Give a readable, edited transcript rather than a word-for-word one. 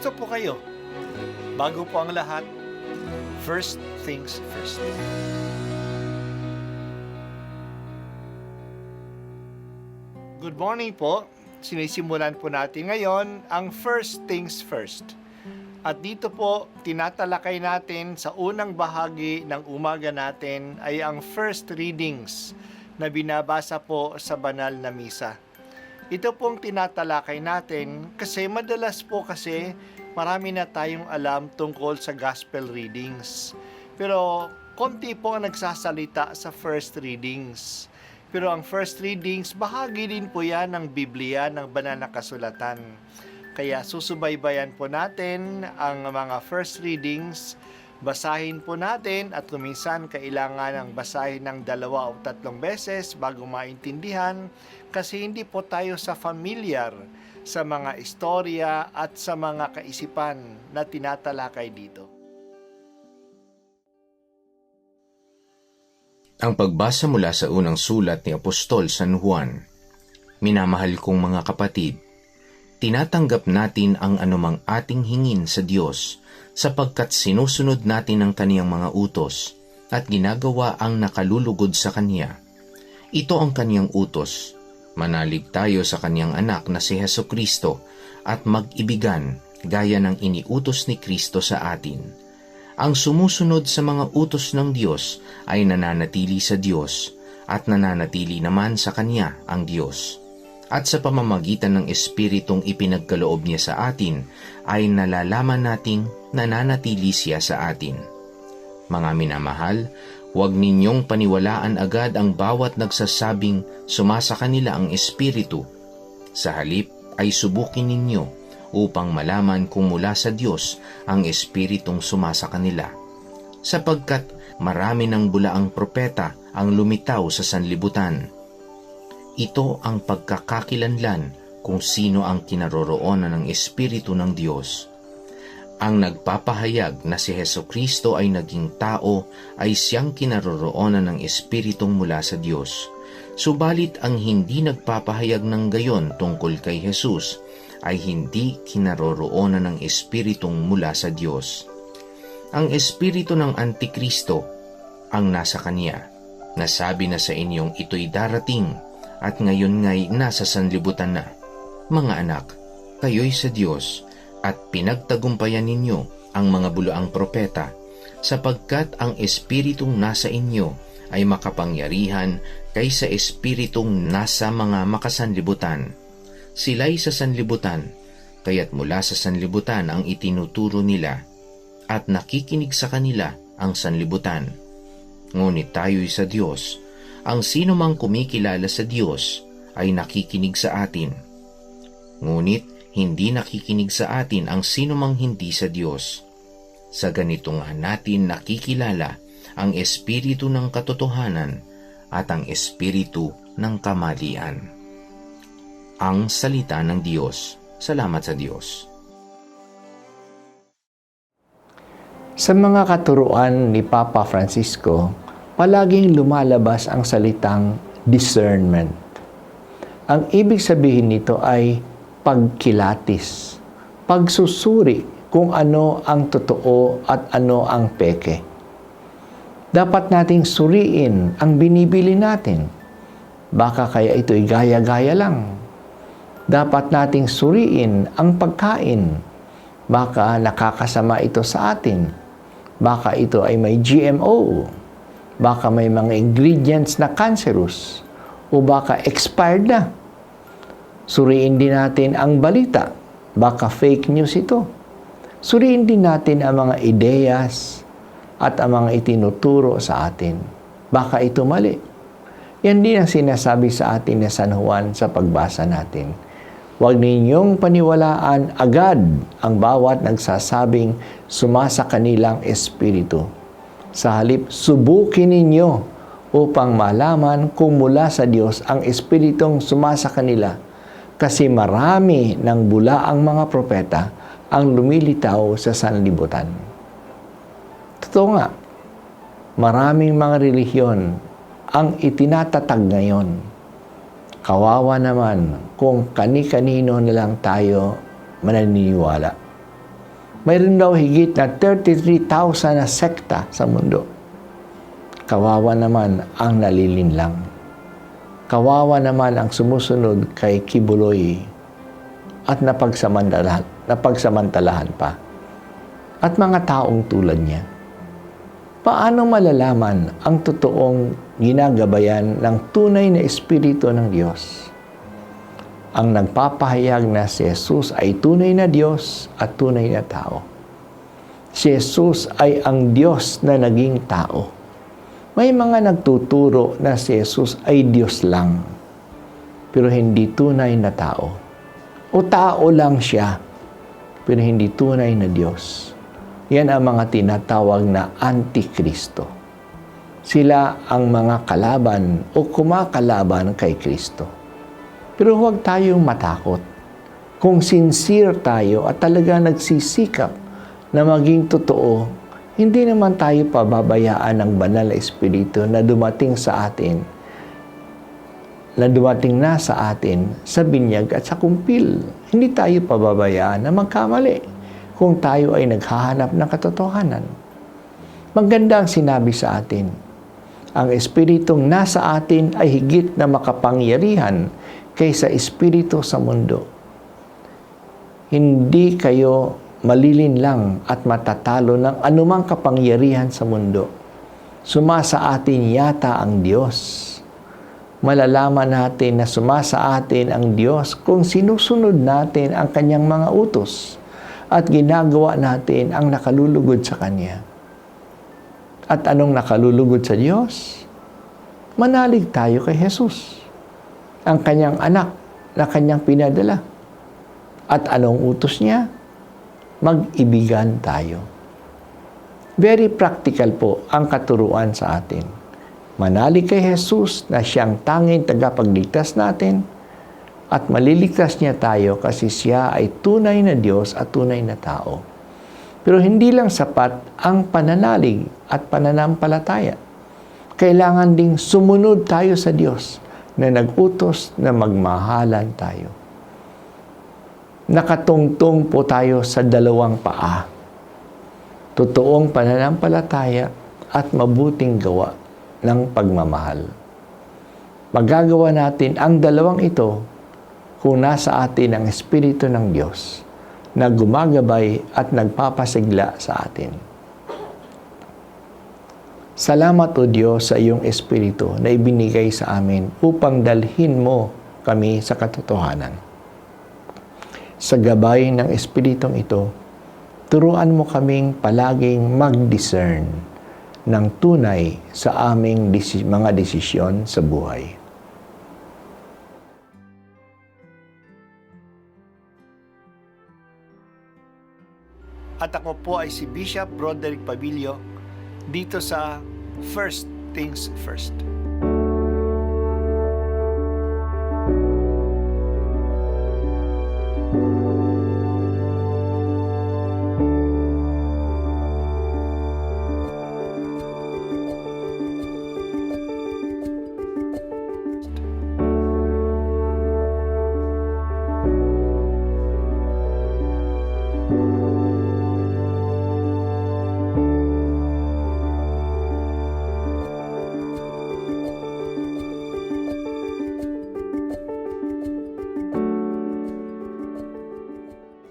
Kumusta po kayo? Bago po ang lahat, first things first. Good morning po. Sinisimulan po natin ngayon ang first things first. At dito po, tinatalakay natin sa unang bahagi ng umaga natin ay ang first readings na binabasa po sa banal na misa. Ito pong tinatalakay natin kasi madalas po marami na tayong alam tungkol sa gospel readings. Pero konti po ang nagsasalita sa first readings. Pero ang first readings, bahagi din po yan ng Biblia, ng banal na kasulatan. Kaya susubaybayan po natin ang mga first readings. Basahin po natin at kuminsan kailangan ng basahin ng 2 o 3 beses bago maintindihan kasi hindi po tayo familiar sa mga istorya at sa mga kaisipan na tinatalakay dito. Ang pagbasa mula sa unang sulat ni Apostol San Juan. Minamahal kong mga kapatid, tinatanggap natin ang anumang ating hingin sa Diyos sapagkat sinusunod natin ang kaniyang mga utos at ginagawa ang nakalulugod sa Kanya. Ito ang kaniyang utos, manalig tayo sa kaniyang anak na si Hesukristo at mag-ibigan gaya ng iniutos ni Kristo sa atin. Ang sumusunod sa mga utos ng Diyos ay nananatili sa Diyos at nananatili naman sa Kanya ang Diyos. At sa pamamagitan ng Espiritong ipinagkaloob niya sa atin, ay nalalaman nating nananatili siya sa atin. Mga minamahal, huwag ninyong paniwalaan agad ang bawat nagsasabing sumasa kanila ang Espiritu. Sa halip ay subukin ninyo upang malaman kung mula sa Diyos ang Espiritong sumasa kanila. Sapagkat marami ng bulaang propeta ang lumitaw sa sanlibutan. Ito ang pagkakakilanlan kung sino ang kinaroroonan ng Espiritu ng Diyos. Ang nagpapahayag na si Hesukristo ay naging tao ay siyang kinaroroonan ng Espiritong mula sa Diyos. Subalit ang hindi nagpapahayag ng gayon tungkol kay Jesus ay hindi kinaroroonan ng Espiritong mula sa Diyos. Ang Espiritu ng Antikristo ang nasa kanya. Nasabi na sa inyong ito'y darating at ngayon nga'y nasa sanlibutan na. Mga anak, kayo'y sa Diyos at pinagtagumpayan ninyo ang mga bulaang propeta sapagkat ang Espiritong nasa inyo ay makapangyarihan kaysa Espiritong nasa mga makasanlibutan. Sila'y sa sanlibutan, kaya't mula sa sanlibutan ang itinuturo nila at nakikinig sa kanila ang sanlibutan. Ngunit tayo'y sa Diyos. Ang sino mang kumikilala sa Diyos ay nakikinig sa atin. Ngunit hindi nakikinig sa atin ang sino mang hindi sa Diyos. Sa ganito nga natin nakikilala ang Espiritu ng katotohanan at ang Espiritu ng kamalian. Ang salita ng Diyos. Salamat sa Diyos. Sa mga katuruan ni Papa Francisco, palaging lumalabas ang salitang discernment. Ang ibig sabihin nito ay pagkilatis, pagsusuri kung ano ang totoo at ano ang peke. Dapat nating suriin ang binibili natin. Baka kaya ito'y gaya-gaya lang. Dapat nating suriin ang pagkain. Baka nakakasama ito sa atin. Baka ito ay may GMO. Baka may mga ingredients na cancerous o baka expired na. Suriin din natin ang balita. Baka fake news ito. Suriin din natin ang mga ideyas at ang mga itinuturo sa atin. Baka ito mali. Yan din ang sinasabi sa atin ni San Juan sa pagbasa natin. Huwag ninyong paniwalaan agad ang bawat nagsasabing sumasa kanilang espiritu. Sa halip, subukin ninyo upang malaman kung mula sa Diyos ang Espiritong sumasa kanila kasi marami ng bulaang mga propeta ang lumilitaw sa sanlibutan. Totoo nga, maraming mga relihiyon ang itinatatag ngayon. Kawawa naman kung kani-kanino na lang tayo mananiniwala. Mayroon daw higit na 33,000 na sekta sa mundo. Kawawa naman ang nalilinlang. Kawawa naman ang sumusunod kay Kibuloy at napagsamantalahan pa. At mga taong tulad niya. Paano malalaman ang totoong ginagabayan ng tunay na Espiritu ng Diyos? Ang nagpapahayag na si Jesus ay tunay na Diyos at tunay na tao. Si Jesus ay ang Diyos na naging tao. May mga nagtuturo na si Jesus ay Diyos lang, pero hindi tunay na tao. O tao lang siya, pero hindi tunay na Diyos. Yan ang mga tinatawag na Antikristo. Sila ang mga kalaban o kumakalaban kay Kristo. Pero huwag tayong matakot. Kung sincere tayo at talaga nagsisikap na maging totoo, hindi naman tayo pababayaan ng banal na Espiritu na dumating na sa atin sa binyag at sa kumpil. Hindi tayo pababayaan na magkamali kung tayo ay naghahanap ng katotohanan. Maganda ang sinabi sa atin. Ang Espiritong nasa atin ay higit na makapangyarihan kaysa espiritu sa mundo. Hindi kayo malilinlang at matatalo ng anumang kapangyarihan sa mundo. Sumasa atin yata ang Diyos. Malalaman natin na sumasa atin ang Diyos kung sinusunod natin ang Kanyang mga utos at ginagawa natin ang nakalulugod sa Kanya. At anong nakalulugod sa Diyos? Manalig tayo kay Jesus, ang Kanyang anak na Kanyang pinadala. At anong utos Niya? Mag-ibigan tayo. Very practical po ang katuruan sa atin. Manalig kay Jesus na Siyang tanging tagapagligtas natin at maliligtas Niya tayo kasi Siya ay tunay na Diyos at tunay na tao. Pero hindi lang sapat ang pananalig at pananampalataya. Kailangan ding sumunod tayo sa Diyos na nag-utos na magmahalan tayo. Nakatungtong po tayo sa dalawang paa. Totoong pananampalataya at mabuting gawa ng pagmamahal. Magagawa natin ang dalawang ito kung nasa atin ang Espiritu ng Diyos na gumagabay at nagpapasigla sa atin. Salamat o Diyos sa iyong Espiritu na ibinigay sa amin upang dalhin mo kami sa katotohanan. Sa gabay ng Espiritong ito, turuan mo kaming palaging mag-discern ng tunay sa aming mga desisyon sa buhay. At ako po ay si Bishop Broderick Pabilio dito sa First Things First.